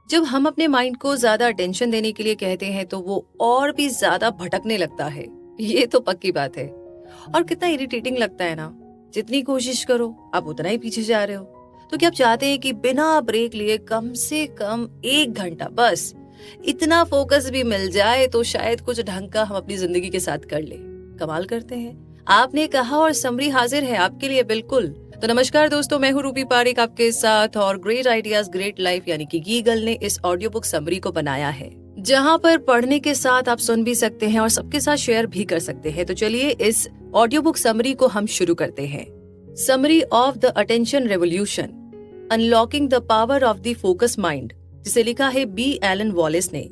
जब हम अपने माइंड को ज्यादा अटेंशन देने के लिए कहते हैं तो वो और भी ज्यादा भटकने लगता है। ये तो पक्की बात है। और कितना इरिटेटिंग लगता है ना। जितनी कोशिश करो आप उतना ही पीछे जा रहे हो। तो क्या आप चाहते हैं कि बिना ब्रेक लिए कम से कम 1 घंटा बस इतना फोकस भी मिल जाए तो शायद कुछ ढंग का हम अपनी जिंदगी के साथ कर ले। कमाल करते हैं। आपने कहा और समरी हाजिर है आपके लिए बिल्कुल। तो नमस्कार दोस्तों, मैं हूँ रूपी पारिक आपके साथ और ग्रेट आइडियाज ग्रेट लाइफ यानी कि गीगल ने इस ऑडियो बुक समरी को बनाया है, जहाँ पर पढ़ने के साथ आप सुन भी सकते हैं और सबके साथ शेयर भी कर सकते हैं। तो चलिए इस ऑडियो बुक समरी को हम शुरू करते हैं। Summary of the attention revolution, unlocking the power of the focus mind, जिसे लिखा है बी एलन वॉलेस ने।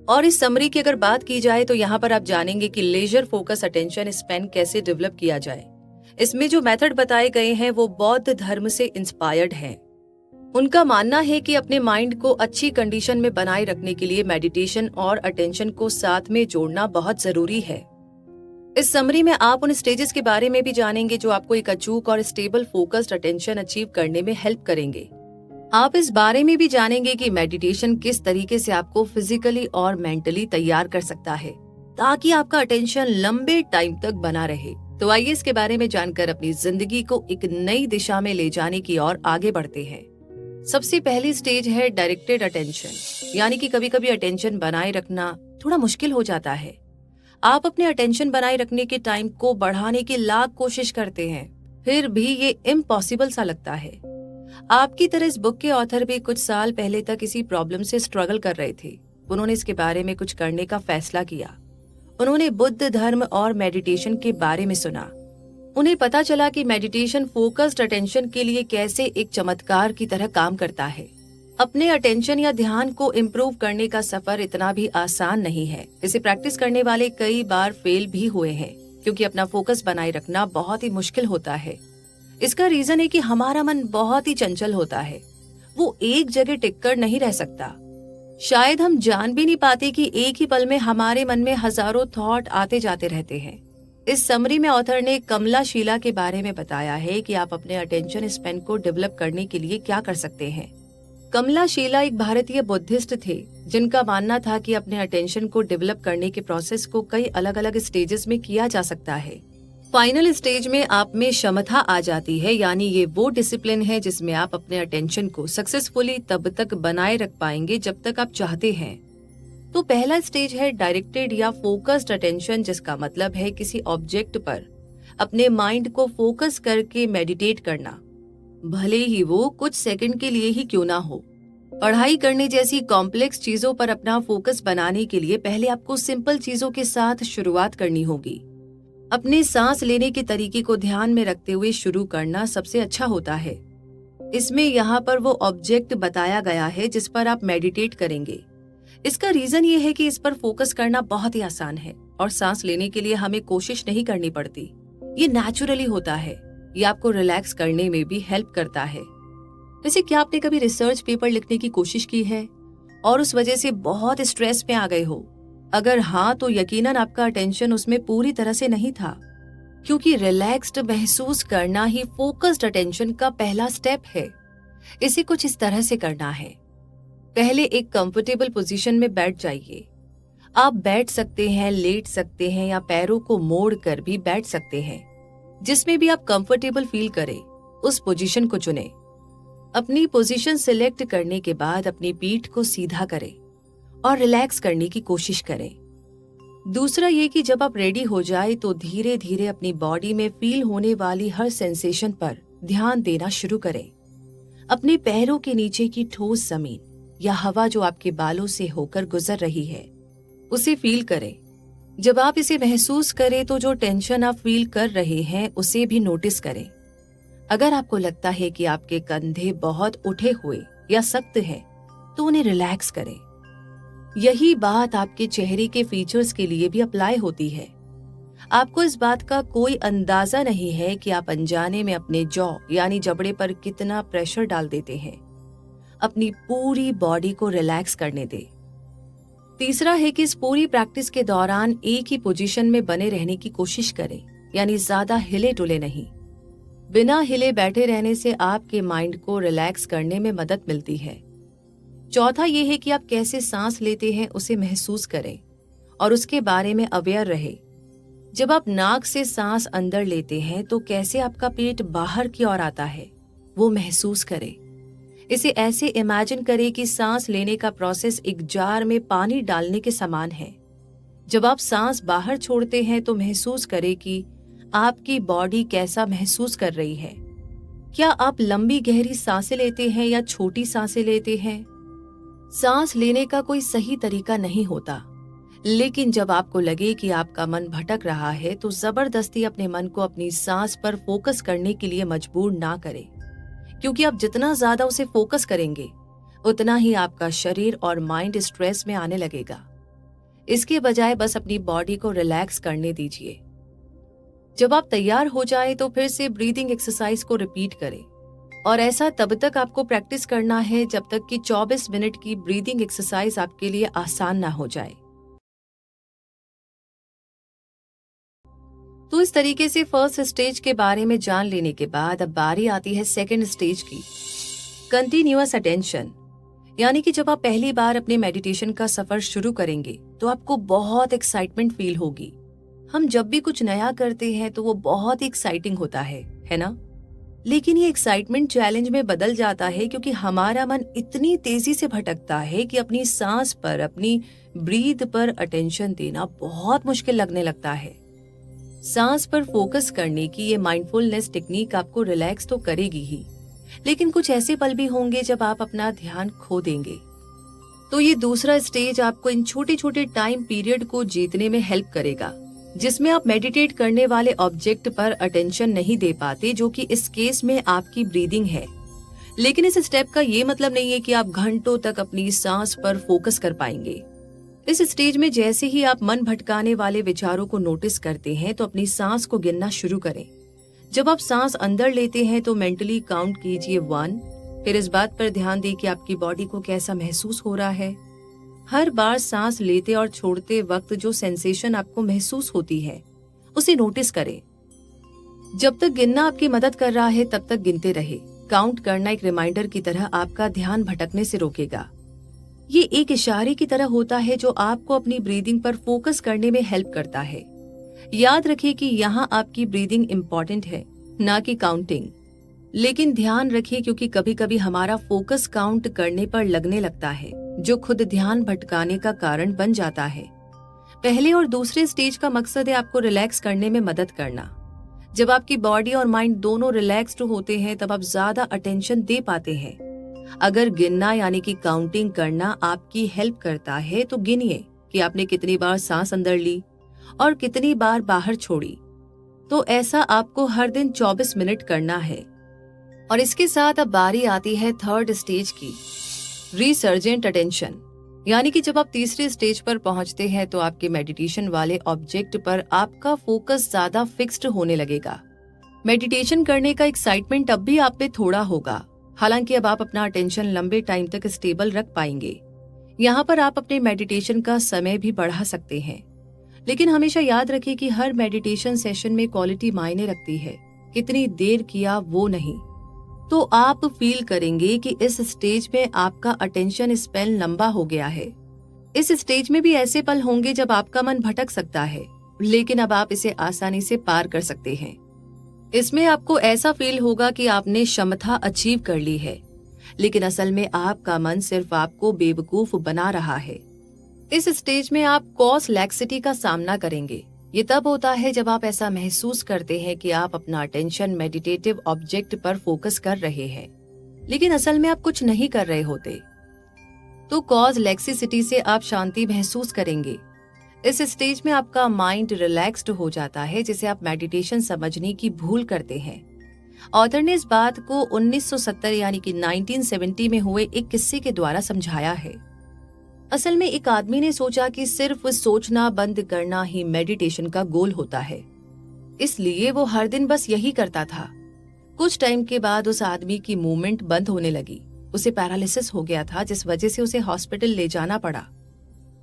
और इस समरी की अगर बात की जाए तो यहाँ पर आप जानेंगे कि लेजर फोकस अटेंशन स्पैन कैसे डेवलप किया जाए। इसमें जो मेथड बताए गए हैं वो बौद्ध धर्म से इंस्पायर्ड हैं। उनका मानना है कि अपने माइंड को अच्छी कंडीशन में बनाए रखने के लिए मेडिटेशन और अटेंशन को साथ में जोड़ना बहुत जरूरी है। इस समरी में आप उन स्टेजेस के बारे में भी जानेंगे जो आपको एक अचूक और स्टेबल फोकस्ड अटेंशन अचीव करने में हेल्प करेंगे। आप इस बारे में भी जानेंगे कि मेडिटेशन किस तरीके से आपको फिजिकली और मेंटली तैयार कर सकता है ताकि आपका अटेंशन लंबे टाइम तक बना रहे। तो आइए इसके बारे में जानकर अपनी जिंदगी को एक नई दिशा में ले जाने की ओर आगे बढ़ते हैं। सबसे पहली स्टेज है डायरेक्टेड अटेंशन, यानी कि कभी कभी अटेंशन बनाए रखना थोड़ा मुश्किल हो जाता है। आप अपने अटेंशन बनाए रखने के टाइम को बढ़ाने की लाख कोशिश करते हैं, फिर भी ये इम्पॉसिबल सा लगता है। आपकी तरह इस बुक के ऑथर भी कुछ साल पहले तक इसी प्रॉब्लम से स्ट्रगल कर रहे थे। उन्होंने इसके बारे में कुछ करने का फैसला किया। उन्होंने बुद्ध धर्म और मेडिटेशन के बारे में सुना। उन्हें पता चला कि मेडिटेशन फोकस्ड अटेंशन के लिए कैसे एक चमत्कार की तरह काम करता है। अपने अटेंशन या ध्यान को इम्प्रूव करने का सफर इतना भी आसान नहीं है। इसे प्रैक्टिस करने वाले कई बार फेल भी हुए हैं, क्योंकि अपना फोकस बनाए रखना बहुत ही मुश्किल होता है। इसका रीजन है कि हमारा मन बहुत ही चंचल होता है। वो एक जगह टिककर नहीं रह सकता। शायद हम जान भी नहीं पाते कि एक ही पल में हमारे मन में हजारों थॉट आते जाते रहते हैं। इस समरी में ऑथर ने कमला शीला के बारे में बताया है कि आप अपने अटेंशन स्पैन को डेवलप करने के लिए क्या कर सकते हैं। कमला शीला एक भारतीय बुद्धिस्ट थे, जिनका मानना था कि अपने अटेंशन को डेवलप करने के प्रोसेस को कई अलग अलग स्टेजेस में किया जा सकता है। फाइनल स्टेज में आप में क्षमता आ जाती है, यानी ये वो डिसिप्लिन है जिसमें आप अपने अटेंशन को सक्सेसफुली तब तक बनाए रख पाएंगे जब तक आप चाहते हैं। तो पहला स्टेज है डायरेक्टेड या फोकस्ड अटेंशन, जिसका मतलब है किसी ऑब्जेक्ट पर अपने माइंड को फोकस करके मेडिटेट करना, भले ही वो कुछ सेकंड के लिए ही क्यों ना हो। पढ़ाई करने जैसी कॉम्प्लेक्स चीजों पर अपना फोकस बनाने के लिए पहले आपको सिंपल चीजों के साथ शुरुआत करनी होगी। अपने सांस लेने के तरीके को ध्यान में रखते हुए शुरू करना सबसे अच्छा होता है। इसमें यहाँ पर वो ऑब्जेक्ट बताया गया है जिस पर आप मेडिटेट करेंगे। इसका रीजन ये है कि इस पर फोकस करना बहुत ही आसान है और सांस लेने के लिए हमें कोशिश नहीं करनी पड़ती। ये नेचुरली होता है। ये आपको रिलैक्स करने में भी हेल्प करता है। वैसे क्या आपने कभी रिसर्च पेपर लिखने की कोशिश की है और उस वजह से बहुत स्ट्रेस में आ गए हो? अगर हाँ, तो यकीनन आपका अटेंशन उसमें पूरी तरह से नहीं था, क्योंकि रिलैक्स्ड महसूस करना ही फोकस्ड अटेंशन का पहला स्टेप है। इसे कुछ इस तरह से करना है। पहले एक कंफर्टेबल पोजीशन में बैठ जाइए। आप बैठ सकते हैं, लेट सकते हैं या पैरों को मोड़ कर भी बैठ सकते हैं। जिसमें भी आप कंफर्टेबल फील करें उस पोजीशन को चुनें। अपनी पोजीशन सिलेक्ट करने के बाद अपनी पीठ को सीधा करें और रिलैक्स करने की कोशिश करें। दूसरा ये कि जब आप रेडी हो जाए तो धीरे धीरे अपनी बॉडी में फील होने वाली हर सेंसेशन पर ध्यान देना शुरू करें। अपने पैरों के नीचे की ठोस जमीन या हवा जो आपके बालों से होकर गुजर रही है, उसे फील करें। जब आप इसे महसूस करें तो जो टेंशन आप फील कर रहे हैं उसे भी नोटिस करें। अगर आपको लगता है कि आपके कंधे बहुत उठे हुए या सख्त हैं, तो उन्हें रिलैक्स करें। यही बात आपके चेहरे के फीचर्स के लिए भी अप्लाई होती है। आपको इस बात का कोई अंदाजा नहीं है कि आप अनजाने में अपने जॉ यानी जबड़े पर कितना प्रेशर डाल देते हैं। अपनी पूरी बॉडी को रिलैक्स करने दें। तीसरा है कि इस पूरी प्रैक्टिस के दौरान एक ही पोजीशन में बने रहने की कोशिश करें, यानी ज्यादा हिले डुले नहीं। बिना हिले बैठे रहने से आपके माइंड को रिलैक्स करने में मदद मिलती है। चौथा ये है कि आप कैसे सांस लेते हैं उसे महसूस करें और उसके बारे में अवेयर रहे। जब आप नाक से सांस अंदर लेते हैं तो कैसे आपका पेट बाहर की ओर आता है वो महसूस करें। इसे ऐसे इमेजिन करें कि सांस लेने का प्रोसेस एक जार में पानी डालने के समान है। जब आप सांस बाहर छोड़ते हैं तो महसूस करें कि आपकी बॉडी कैसा महसूस कर रही है। क्या आप लंबी गहरी सांसें लेते हैं या छोटी सांसें लेते हैं? सांस लेने का कोई सही तरीका नहीं होता, लेकिन जब आपको लगे कि आपका मन भटक रहा है तो जबरदस्ती अपने मन को अपनी सांस पर फोकस करने के लिए मजबूर ना करें, क्योंकि आप जितना ज्यादा उसे फोकस करेंगे उतना ही आपका शरीर और माइंड स्ट्रेस में आने लगेगा। इसके बजाय बस अपनी बॉडी को रिलैक्स करने दीजिए। जब आप तैयार हो जाए तो फिर से ब्रीदिंग एक्सरसाइज को रिपीट करें और ऐसा तब तक आपको प्रैक्टिस करना है जब तक कि 24 मिनट की ब्रीदिंग एक्सरसाइज आपके लिए आसान ना हो जाए। तो इस तरीके से फर्स्ट स्टेज के बारे में जान लेने के बाद अब बारी आती है सेकंड स्टेज की, कंटिन्यूअस अटेंशन। यानी कि जब आप पहली बार अपने मेडिटेशन का सफर शुरू करेंगे तो आपको बहुत एक्साइटमेंट फील होगी। हम जब भी कुछ नया करते हैं तो वो बहुत ही एक्साइटिंग होता है ना? लेकिन ये एक्साइटमेंट चैलेंज में बदल जाता है क्योंकि हमारा मन इतनी तेजी से भटकता है कि अपनी सांस पर, अपनी ब्रीथ पर अटेंशन देना बहुत मुश्किल लगने लगता है। सांस पर फोकस करने की ये माइंडफुलनेस टेक्निक आपको रिलैक्स तो करेगी ही, लेकिन कुछ ऐसे पल भी होंगे जब आप अपना ध्यान खो देंगे। तो ये दूसरा स्टेज आपको इन छोटे छोटे टाइम पीरियड को जीतने में हेल्प करेगा, जिसमें आप मेडिटेट करने वाले ऑब्जेक्ट पर अटेंशन नहीं दे पाते, जो कि इस केस में आपकी ब्रीदिंग है। लेकिन इस स्टेप का ये मतलब नहीं है कि आप घंटों तक अपनी सांस पर फोकस कर पाएंगे। इस स्टेज में जैसे ही आप मन भटकाने वाले विचारों को नोटिस करते हैं तो अपनी सांस को गिनना शुरू करें। जब आप सांस अंदर लेते हैं तो मेंटली काउंट कीजिए 1। फिर इस बात पर ध्यान दें कि आपकी बॉडी को कैसा महसूस हो रहा है। हर बार सांस लेते और छोड़ते वक्त जो सेंसेशन आपको महसूस होती है उसे नोटिस करें। जब तक गिनना आपकी मदद कर रहा है तब तक गिनते रहे। काउंट करना एक रिमाइंडर की तरह आपका ध्यान भटकने से रोकेगा। ये एक इशारे की तरह होता है जो आपको अपनी ब्रीदिंग पर फोकस करने में हेल्प करता है। याद रखिए कि यहाँ आपकी ब्रीदिंग इम्पोर्टेंट है, ना कि काउंटिंग। लेकिन ध्यान रखिए क्योंकि कभी कभी हमारा फोकस काउंट करने पर लगने लगता है, जो खुद ध्यान भटकाने का कारण बन जाता है। पहले और दूसरे स्टेज का मकसद है आपको रिलैक्स करने में मदद करना। जब आपकी बॉडी और माइंड दोनों रिलैक्स्ड होते हैं तब आप ज्यादा अटेंशन दे पाते हैं। अगर गिनना यानी कि काउंटिंग करना आपकी हेल्प करता है तो गिनिए कि आपने कितनी बार सांस अंदर ली और कितनी बार बाहर छोड़ी। तो ऐसा आपको हर दिन 24 मिनट करना है। और इसके साथ अब बारी आती है थर्ड स्टेज की, रिसर्जेंट अटेंशन। यानी कि जब आप तीसरे स्टेज पर पहुंचते हैं तो आपके मेडिटेशन वाले ऑब्जेक्ट पर आपका फोकस ज्यादा फिक्स्ड होने लगेगा। मेडिटेशन करने का एक्साइटमेंट अब भी आप पे थोड़ा होगा, हालांकि अब आप अपना अटेंशन लंबे टाइम तक स्टेबल रख पाएंगे। यहाँ पर आप अपने मेडिटेशन का समय भी बढ़ा सकते हैं, लेकिन हमेशा याद रखिए कि हर मेडिटेशन सेशन में क्वालिटी मायने रखती है, कितनी देर किया वो नहीं। तो आप फील करेंगे कि इस स्टेज में आपका अटेंशन स्पेन लंबा हो गया है। इस स्टेज में भी ऐसे पल होंगे जब आपका मन भटक सकता है, लेकिन अब आप इसे आसानी से पार कर सकते हैं। इसमें आपको ऐसा फील होगा कि आपने क्षमता अचीव कर ली है, लेकिन असल में आपका मन सिर्फ आपको बेवकूफ बना रहा है। इस स्टेज में आप कॉज लैक्सिटी का सामना करेंगे। ये तब होता है जब आप ऐसा महसूस करते हैं कि आप अपना अटेंशन मेडिटेटिव ऑब्जेक्ट पर फोकस कर रहे हैं, लेकिन असल में आप कुछ नहीं कर रहे होते। तो कॉज लैक्सिसिटी से आप शांति महसूस करेंगे। इस स्टेज में आपका माइंड रिलैक्स्ड हो जाता है, जिसे आप मेडिटेशन समझने की भूल करते हैं। ऑथर ने इस बात को 1970 यानी कि 1970 में हुए एक किस्से के द्वारा समझाया है। असल में एक आदमी ने सोचा कि सिर्फ सोचना बंद करना ही मेडिटेशन का गोल होता है, इसलिए वो हर दिन बस यही करता था। कुछ टाइम के बाद उस आदमी की मूवमेंट बंद होने लगी। उसे पैरालिसिस हो गया था, जिस वजह से उसे हॉस्पिटल ले जाना पड़ा।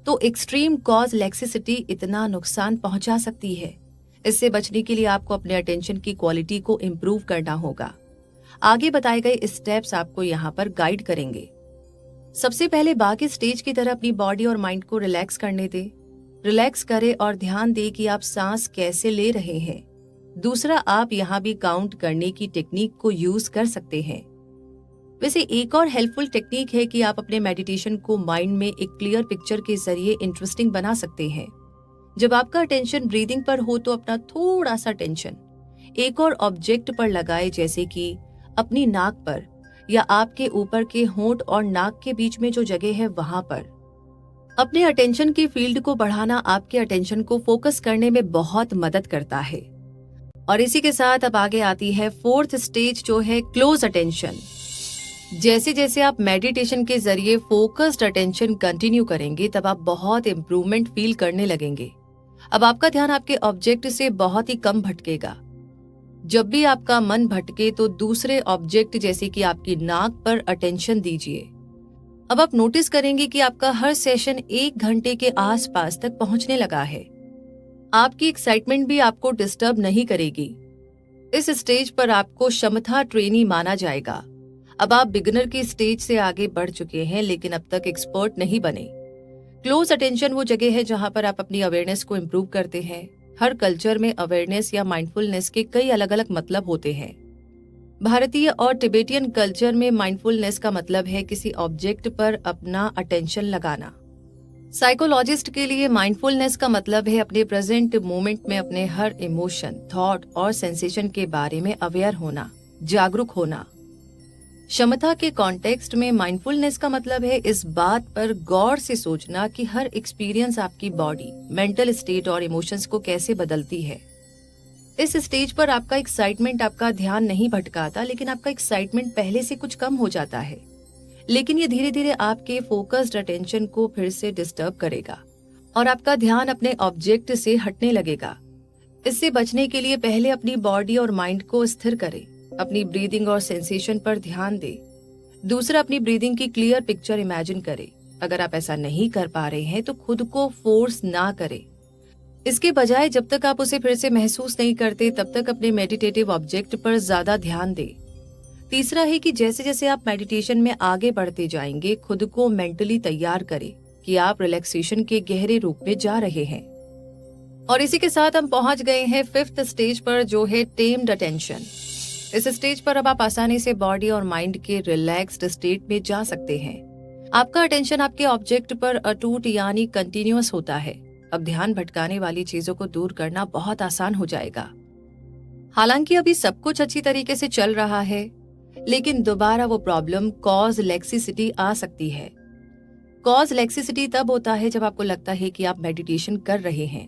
तो एक्सट्रीम कॉज लैक्सिसिटी इतना नुकसान पहुंचा सकती है। इससे बचने के लिए आपको अपने अटेंशन की क्वालिटी को इम्प्रूव करना होगा। आगे बताए गए स्टेप्स आपको यहाँ पर गाइड करेंगे। सबसे पहले बाकी स्टेज की तरह अपनी बॉडी और माइंड को रिलैक्स करने दे। रिलैक्स करें और ध्यान दे कि आप सांस कैसे ले रहे हैं। दूसरा, आप यहाँ भी काउंट करने की टेक्निक को यूज कर सकते हैं। वैसे एक और हेल्पफुल टेक्निक है कि आप अपने मेडिटेशन को माइंड में एक क्लियर पिक्चर के जरिए इंटरेस्टिंग बना सकते हैं। जब आपका अटेंशन ब्रीदिंग पर हो तो अपना थोड़ा सा टेंशन एक और ऑब्जेक्ट पर लगाए, जैसे कि अपनी नाक पर या आपके ऊपर के होंठ और नाक के बीच में जो जगह है वहां पर। अपने अटेंशन की फील्ड को बढ़ाना आपके अटेंशन को फोकस करने में बहुत मदद करता है। और इसी के साथ अब आगे आती है फोर्थ स्टेज, जो है क्लोज अटेंशन। जैसे जैसे आप मेडिटेशन के जरिए फोकस्ड अटेंशन कंटिन्यू करेंगे, तब आप बहुत इंप्रूवमेंट फील करने लगेंगे। अब आपका ध्यान आपके ऑब्जेक्ट से बहुत ही कम भटकेगा। जब भी आपका मन भटके तो दूसरे ऑब्जेक्ट जैसे कि आपकी नाक पर अटेंशन दीजिए। अब आप नोटिस करेंगे कि आपका हर सेशन 1 घंटे के आसपास तक पहुंचने लगा है। आपकी एक्साइटमेंट भी आपको डिस्टर्ब नहीं करेगी। इस स्टेज पर आपको क्षमता ट्रेनी माना जाएगा। अब आप बिगिनर की स्टेज से आगे बढ़ चुके हैं, लेकिन अब तक एक्सपर्ट नहीं बने। क्लोज अटेंशन वो जगह है जहां पर आप अपनी अवेयरनेस को इम्प्रूव करते हैं। हर कल्चर में अवेयरनेस या माइंडफुलनेस के कई अलग अलग मतलब होते हैं। भारतीय और तिबेटियन कल्चर में माइंडफुलनेस का मतलब है किसी ऑब्जेक्ट पर अपना अटेंशन लगाना। साइकोलॉजिस्ट के लिए माइंडफुलनेस का मतलब है अपने प्रेजेंट मोमेंट में अपने हर इमोशन, थॉट और सेंसेशन के बारे में अवेयर होना, जागरूक होना। क्षमता के कॉन्टेक्स्ट में माइंडफुलनेस का मतलब है इस बात पर गौर से सोचना कि हर एक्सपीरियंस आपकी बॉडी, मेंटल स्टेट और इमोशंस को कैसे बदलती है। इस स्टेज पर आपका एक्साइटमेंट आपका ध्यान नहीं भटकाता, लेकिन आपका एक्साइटमेंट पहले से कुछ कम हो जाता है। लेकिन ये धीरे धीरे आपके फोकस्ड अटेंशन को फिर से डिस्टर्ब करेगा और आपका ध्यान अपने ऑब्जेक्ट से हटने लगेगा। इससे बचने के लिए पहले अपनी बॉडी और माइंड को स्थिर करें। अपनी ब्रीदिंग और सेंसेशन पर ध्यान दें। दूसरा, अपनी ब्रीदिंग की क्लियर पिक्चर इमेजिन करें। अगर आप ऐसा नहीं कर पा रहे हैं तो खुद को फोर्स ना करें। इसके बजाय जब तक आप उसे फिर से महसूस नहीं करते तब तक अपने मेडिटेटिव ऑब्जेक्ट पर ज्यादा ध्यान दें। तीसरा है कि जैसे जैसे आप मेडिटेशन में आगे बढ़ते जाएंगे, खुद को मेंटली तैयार करें कि आप रिलैक्सेशन के गहरे रूप में जा रहे हैं। और इसी के साथ हम पहुंच गए हैं 5th स्टेज पर, जो है टेम्ड अटेंशन। इस स्टेज पर अब आप आसानी से बॉडी और माइंड के रिलैक्स्ड स्टेट में जा सकते हैं। आपका अटेंशन आपके ऑब्जेक्ट पर अटूट यानी कंटिन्यूअस होता है। अब ध्यान भटकाने वाली चीजों को दूर करना बहुत आसान हो जाएगा। हालांकि अभी सब कुछ अच्छी तरीके से चल रहा है, लेकिन दोबारा वो प्रॉब्लम कॉज लेक्सिसिटी आ सकती है। कॉज लेक्सिसिटी तब होता है जब आपको लगता है कि आप मेडिटेशन कर रहे हैं,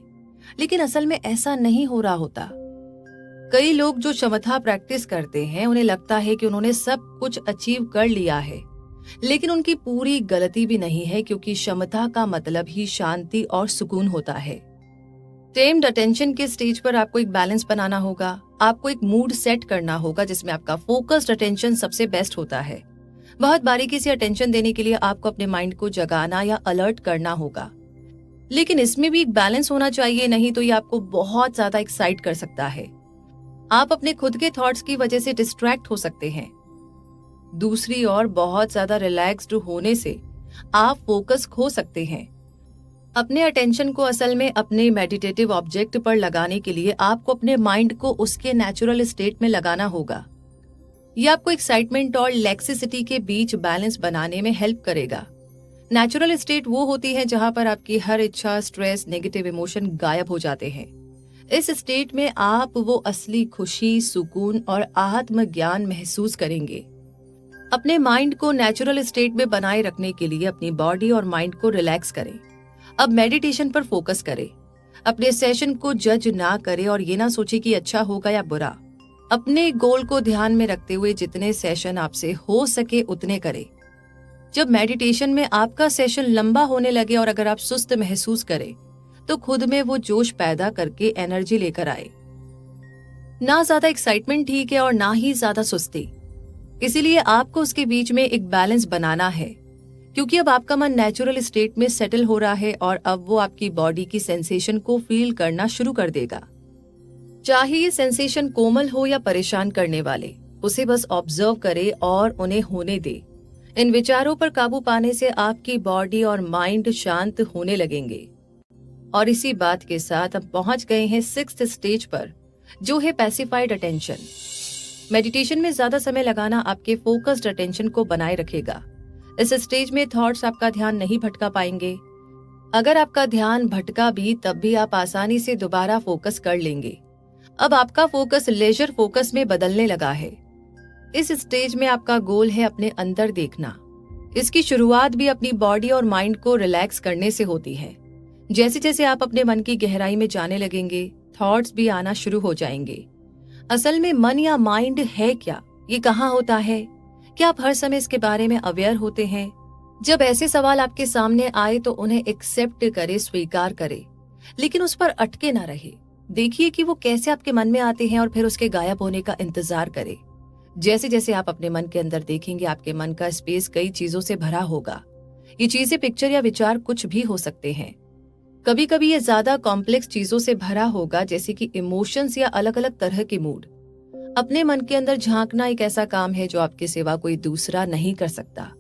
लेकिन असल में ऐसा नहीं हो रहा होता। कई लोग जो क्षमता प्रैक्टिस करते हैं उन्हें लगता है कि उन्होंने सब कुछ अचीव कर लिया है, लेकिन उनकी पूरी गलती भी नहीं है, क्योंकि क्षमता का मतलब ही शांति और सुकून होता है। टेम्ड अटेंशन के स्टेज पर आपको एक बैलेंस बनाना होगा। आपको एक मूड सेट करना होगा जिसमें आपका फोकस्ड अटेंशन सबसे बेस्ट होता है। बहुत बारीकी से अटेंशन देने के लिए आपको अपने माइंड को जगाना या अलर्ट करना होगा, लेकिन इसमें भी एक बैलेंस होना चाहिए, नहीं तो ये आपको बहुत ज्यादा एक्साइट कर सकता है। आप अपने खुद के थॉट्स की वजह से डिस्ट्रैक्ट हो सकते हैं। दूसरी ओर बहुत ज्यादा रिलैक्स्ड होने से आप फोकस खो सकते हैं। अपने अटेंशन को असल में अपने मेडिटेटिव ऑब्जेक्ट पर लगाने के लिए आपको अपने माइंड को उसके नेचुरल स्टेट में लगाना होगा। यह आपको एक्साइटमेंट और लेक्सिसिटी के बीच बैलेंस बनाने में हेल्प करेगा। नेचुरल स्टेट वो होती है जहां पर आपकी हर इच्छा, स्ट्रेस, नेगेटिव इमोशन गायब हो जाते हैं। इस स्टेट में आप वो असली खुशी, सुकून और आत्मज्ञान महसूस करेंगे। अपने माइंड को नेचुरल स्टेट में बनाए रखने के लिए अपनी बॉडी और माइंड को रिलैक्स करें। अब मेडिटेशन पर फोकस करें। अपने सेशन को जज ना करें और ये ना सोचे कि अच्छा होगा या बुरा। अपने गोल को ध्यान में रखते हुए जितने सेशन आपसे हो सके उतने करें। जब मेडिटेशन में आपका सेशन लंबा होने लगे और अगर आप सुस्त महसूस करें तो खुद में वो जोश पैदा करके एनर्जी लेकर आए। ना ज्यादा एक्साइटमेंट ठीक है और ना ही ज्यादा सुस्ती। इसीलिए आपको उसके बीच में एक बैलेंस बनाना है, क्योंकि अब आपका मन नेचुरल स्टेट में सेटल हो रहा है और अब वो आपकी बॉडी की सेंसेशन को फील करना शुरू कर देगा। चाहे ये सेंसेशन कोमल हो या परेशान करने वाले, उसे बस ऑब्जर्व करे और उन्हें होने दे। इन विचारों पर काबू पाने से आपकी बॉडी और माइंड शांत होने लगेंगे। और इसी बात के साथ हम पहुंच गए हैं 6th स्टेज पर, जो है पैसिफाइड अटेंशन। मेडिटेशन में ज्यादा समय लगाना आपके फोकस्ड अटेंशन को बनाए रखेगा। इस स्टेज में थॉट्स आपका ध्यान नहीं भटका पाएंगे। अगर आपका ध्यान भटका भी तब भी आप आसानी से दोबारा फोकस कर लेंगे। अब आपका फोकस लेजर फोकस में बदलने लगा है। इस स्टेज में आपका गोल है अपने अंदर देखना। इसकी शुरुआत भी अपनी बॉडी और माइंड को रिलैक्स करने से होती है। जैसे जैसे आप अपने मन की गहराई में जाने लगेंगे, थॉट्स भी आना शुरू हो जाएंगे। असल में मन या माइंड है क्या? ये कहाँ होता है? क्या आप हर समय इसके बारे में अवेयर होते हैं? जब ऐसे सवाल आपके सामने आए तो उन्हें एक्सेप्ट करे, स्वीकार करे, लेकिन उस पर अटके ना रहे। देखिए कि वो कैसे आपके मन में आते हैं और फिर उसके गायब होने का इंतजार करे। जैसे जैसे आप अपने मन के अंदर देखेंगे, आपके मन का स्पेस कई चीजों से भरा होगा। ये चीजें पिक्चर या विचार कुछ भी हो सकते हैं। कभी कभी ये ज्यादा कॉम्प्लेक्स चीजों से भरा होगा, जैसे कि इमोशंस या अलग अलग तरह के मूड। अपने मन के अंदर झांकना एक ऐसा काम है जो आपके सिवा कोई दूसरा नहीं कर सकता।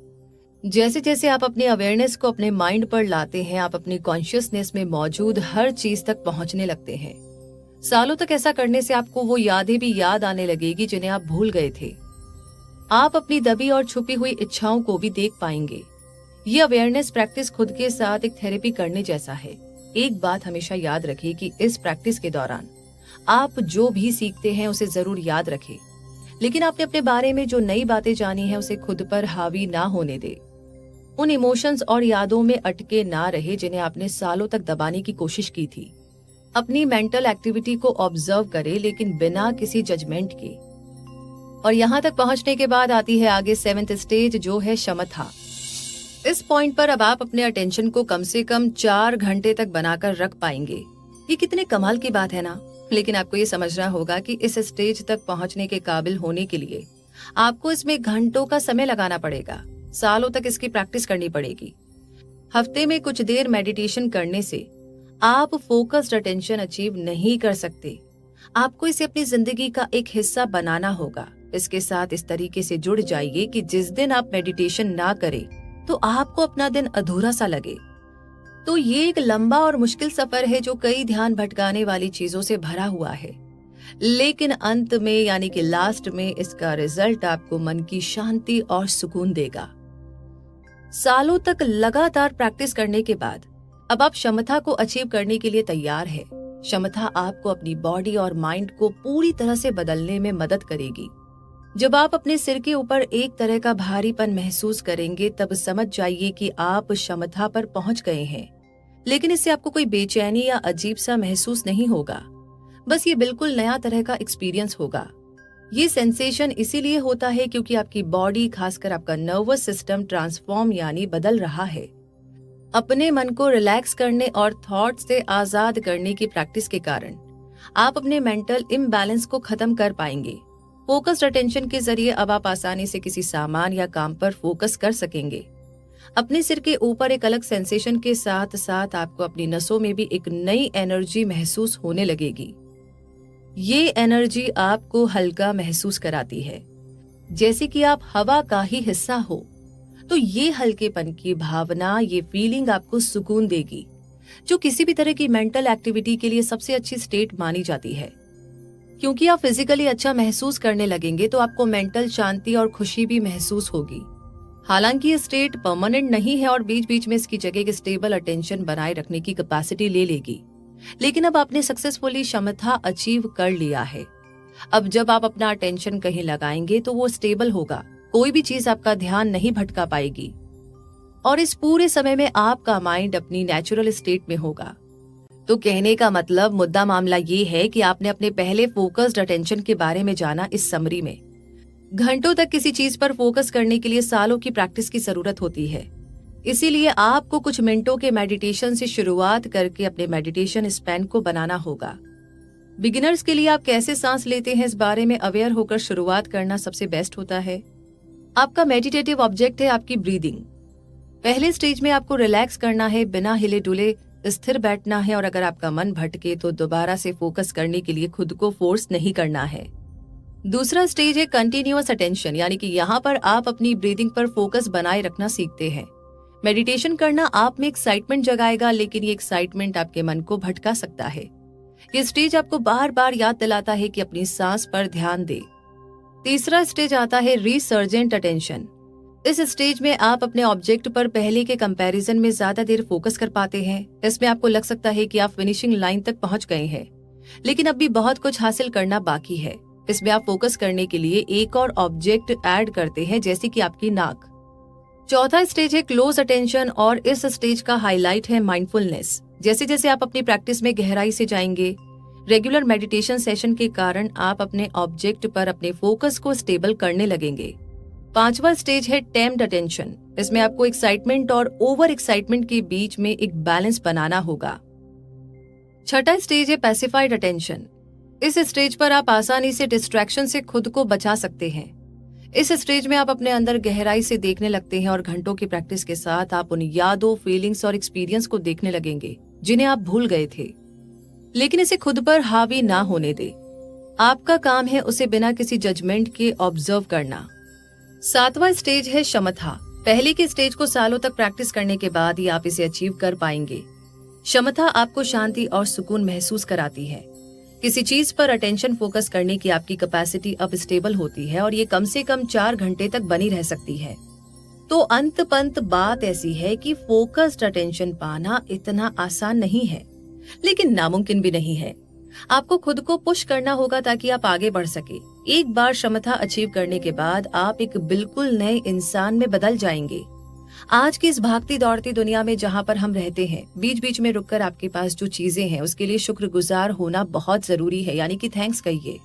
जैसे जैसे आप अपनी अवेयरनेस को अपने माइंड पर लाते हैं, आप अपनी कॉन्शियसनेस में मौजूद हर चीज तक पहुंचने लगते हैं। सालों तक ऐसा करने से आपको वो यादें भी याद आने लगेगी जिन्हें आप भूल गए थे। आप अपनी दबी और छुपी हुई इच्छाओं को भी देख पाएंगे। ये अवेयरनेस प्रैक्टिस खुद के साथ एक थेरेपी करने जैसा है। एक बात हमेशा याद रखें कि इस प्रैक्टिस के दौरान आप जो भी सीखते हैं उसे जरूर याद रखें, लेकिन आपने अपने बारे में जो नई बातें जानी है उसे खुद पर हावी ना होने दे। उन इमोशंस और यादों में अटके ना रहे जिन्हें आपने सालों तक दबाने की कोशिश की थी। अपनी मेंटल एक्टिविटी को ऑब्जर्व करें, लेकिन बिना किसी जजमेंट के। और यहाँ तक पहुंचने के बाद आती है आगे 7th स्टेज, जो है क्षमता। इस पॉइंट पर अब आप अपने अटेंशन को कम से कम 4 घंटे तक बनाकर रख पाएंगे। ये कितने कमाल की बात है ना। लेकिन आपको ये समझना होगा कि इस स्टेज तक पहुंचने के काबिल होने के लिए आपको इसमें घंटों का समय लगाना पड़ेगा। सालों तक इसकी प्रैक्टिस करनी पड़ेगी। हफ्ते में कुछ देर मेडिटेशन करने से आप फोकस्ड अटेंशन अचीव नहीं कर सकते। आपको इसे अपनी जिंदगी का एक हिस्सा बनाना होगा। इसके साथ इस तरीके से जुड़ जाइए कि जिस दिन आप मेडिटेशन ना करें तो आपको अपना दिन अधूरा सा लगे। तो ये एक लंबा और मुश्किल सफर है जो कई ध्यान भटकाने वाली चीजों से भरा हुआ है, लेकिन अंत में यानी कि लास्ट में इसका रिजल्ट आपको मन की शांति और सुकून देगा। सालों तक लगातार प्रैक्टिस करने के बाद अब आप क्षमता को अचीव करने के लिए तैयार है। क्षमता आपको अपनी बॉडी और माइंड को पूरी तरह से बदलने में मदद करेगी। जब आप अपने सिर के ऊपर एक तरह का भारीपन महसूस करेंगे तब समझ जाइए कि आप क्षमता पर पहुंच गए हैं। लेकिन इससे आपको कोई बेचैनी या अजीब सा महसूस नहीं होगा। बस ये बिल्कुल नया तरह का एक्सपीरियंस होगा। ये सेंसेशन इसीलिए होता है क्योंकि आपकी बॉडी, खासकर आपका नर्वस सिस्टम ट्रांसफॉर्म यानी बदल रहा है। अपने मन को रिलैक्स करने और थॉट से आजाद करने की प्रैक्टिस के कारण आप अपने मेंटल इम्बैलेंस को खत्म कर पाएंगे। फोकस्ड अटेंशन के जरिए अब आप आसानी से किसी सामान या काम पर फोकस कर सकेंगे। अपने सिर के ऊपर एक अलग सेंसेशन के साथ साथ आपको अपनी नसों में भी एक नई एनर्जी महसूस होने लगेगी। ये एनर्जी आपको हल्का महसूस कराती है, जैसे कि आप हवा का ही हिस्सा हो। तो ये हल्केपन की भावना, ये फीलिंग आपको सुकून देगी, जो किसी भी तरह की मेंटल एक्टिविटी के लिए सबसे अच्छी स्टेट मानी जाती है। क्योंकि आप फिजिकली अच्छा महसूस करने लगेंगे तो आपको मेंटल शांति और खुशी भी महसूस होगी। हालांकि ये स्टेट परमानेंट नहीं है और बीच बीच में इसकी जगह की स्टेबल अटेंशन बनाए रखने की कैपेसिटी ले लेगी, लेकिन अब आपने सक्सेसफुली क्षमता अचीव कर लिया है। अब जब आप अपना अटेंशन कहीं लगाएंगे तो वो स्टेबल होगा, कोई भी चीज आपका ध्यान नहीं भटका पाएगी और इस पूरे समय में आपका माइंड अपनी नेचुरल स्टेट में होगा। तो कहने का मतलब मुद्दा मामला ये है कि आपने अपने पहले फोकस्ड अटेंशन के बारे में जाना। इस समरी में घंटों तक किसी चीज पर फोकस करने के लिए सालों की प्रैक्टिस की जरूरत होती है। इसीलिए आपको कुछ मिनटों के मेडिटेशन से शुरुआत करके अपने मेडिटेशन स्पैन को बनाना होगा। बिगिनर्स के लिए आप कैसे सांस लेते हैं इस बारे में अवेयर होकर शुरुआत करना सबसे बेस्ट होता है। आपका मेडिटेटिव ऑब्जेक्ट है आपकी ब्रीदिंग। पहले स्टेज में आपको रिलैक्स करना है, बिना हिले डुले स्थिर बैठना है और अगर आपका मन भटके तो दोबारा से फोकस करने के लिए खुद को फोर्स नहीं करना है। दूसरा स्टेज है कंटिन्यूअस अटेंशन, यानी कि यहाँ पर आप अपनी ब्रीदिंग पर फोकस बनाए रखना सीखते हैं। मेडिटेशन करना आप में एक्साइटमेंट जगाएगा, लेकिन ये एक्साइटमेंट आपके मन को भटका सकता है। ये स्टेज आपको बार बार याद दिलाता है कि अपनी सांस पर ध्यान दे। तीसरा स्टेज आता है रिसर्जेंट अटेंशन। इस स्टेज में आप अपने ऑब्जेक्ट पर पहले के कंपैरिजन में ज्यादा देर फोकस कर पाते हैं। इसमें आपको लग सकता है कि आप फिनिशिंग लाइन तक पहुंच गए हैं, लेकिन अब भी बहुत कुछ हासिल करना बाकी है। इसमें आप फोकस करने के लिए एक और ऑब्जेक्ट ऐड करते हैं, जैसे कि आपकी नाक। चौथा स्टेज है क्लोज अटेंशन, और इस स्टेज का हाईलाइट है माइंडफुलनेस। जैसे जैसे आप अपनी प्रैक्टिस में गहराई से जाएंगे, रेगुलर मेडिटेशन सेशन के कारण आप अपने ऑब्जेक्ट पर अपने फोकस को स्टेबल करने लगेंगे। पांचवा स्टेज है टेम्ड अटेंशन। इसमें आपको एक्साइटमेंट और ओवर एक्साइटमेंट के बीच में एक बैलेंस बनाना होगा। छठा स्टेज है पैसिफाइड अटेंशन। इस स्टेज पर आप आसानी से डिस्ट्रैक्शन से खुद को बचा सकते हैं। इस स्टेज में आप अपने अंदर गहराई से देखने लगते हैं और घंटों की प्रैक्टिस के साथ आप उन यादों, फीलिंग्स और एक्सपीरियंस को देखने लगेंगे जिन्हें आप भूल गए थे। लेकिन इसे खुद पर हावी ना होने दे। आपका काम है उसे बिना किसी जजमेंट के ऑब्जर्व करना। सातवां स्टेज है क्षमता। पहले के स्टेज को सालों तक प्रैक्टिस करने के बाद ही आप इसे अचीव कर पाएंगे। क्षमता आपको शांति और सुकून महसूस कराती है। किसी चीज पर अटेंशन फोकस करने की आपकी कैपेसिटी अब स्टेबल होती है और ये कम से कम 4 घंटे तक बनी रह सकती है। तो अंत पंत बात ऐसी है कि फोकस्ड अटेंशन पाना इतना आसान नहीं है, लेकिन नामुमकिन भी नहीं है। आपको खुद को पुश करना होगा ताकि आप आगे बढ़ सके। एक बार क्षमता अचीव करने के बाद आप एक बिल्कुल नए इंसान में बदल जाएंगे। आज की इस भागती दौड़ती दुनिया में जहाँ पर हम रहते हैं, बीच बीच में रुककर आपके पास जो चीजें हैं उसके लिए शुक्रगुजार होना बहुत जरूरी है, यानी कि थैंक्स कहिए।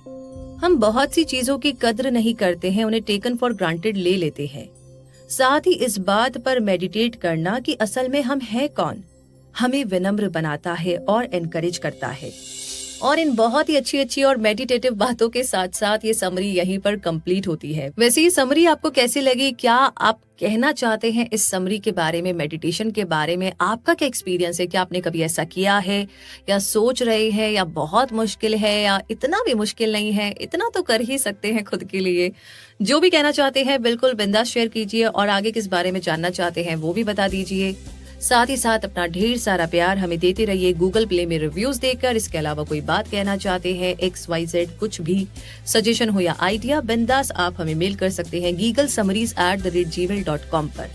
हम बहुत सी चीजों की कद्र नहीं करते हैं, उन्हें टेकन फॉर ग्रांटेड ले लेते हैं। साथ ही इस बात पर मेडिटेट करना कि असल में हम हैं कौन, हमें विनम्र बनाता है और एनकरेज करता है। और इन बहुत ही अच्छी और मेडिटेटिव बातों के साथ साथ ये समरी यहीं पर कंप्लीट होती है। वैसे ये समरी आपको कैसी लगी? क्या आप कहना चाहते हैं इस समरी के बारे में, मेडिटेशन के बारे में? आपका क्या एक्सपीरियंस है? क्या आपने कभी ऐसा किया है, या सोच रहे हैं, या बहुत मुश्किल है, या इतना भी मुश्किल नहीं है? इतना तो कर ही सकते हैं खुद के लिए। जो भी कहना चाहते हैं बिल्कुल बिंदास शेयर कीजिए, और आगे किस बारे में जानना चाहते हैं वो भी बता दीजिए। साथ ही साथ अपना ढेर सारा प्यार हमें देते रहिए गूगल प्ले में रिव्यूज देकर। इसके अलावा कोई बात कहना चाहते हैं, XYZ कुछ भी सजेशन हो या आइडिया, बिंदास आप हमें मेल कर सकते हैं gigalsummaries@gmail.com पर।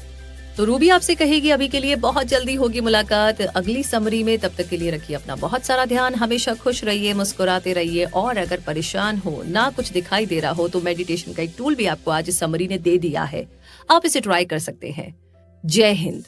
तो रूबी आपसे कहेगी अभी के लिए बहुत जल्दी होगी मुलाकात अगली समरी में। तब तक के लिए रखिए अपना बहुत सारा ध्यान। हमेशा खुश रहिए, मुस्कुराते रहिए, और अगर परेशान हो, ना कुछ दिखाई दे रहा हो, तो मेडिटेशन का एक टूल भी आपको आज इस समरी ने दे दिया है, आप इसे ट्राई कर सकते हैं। जय हिंद।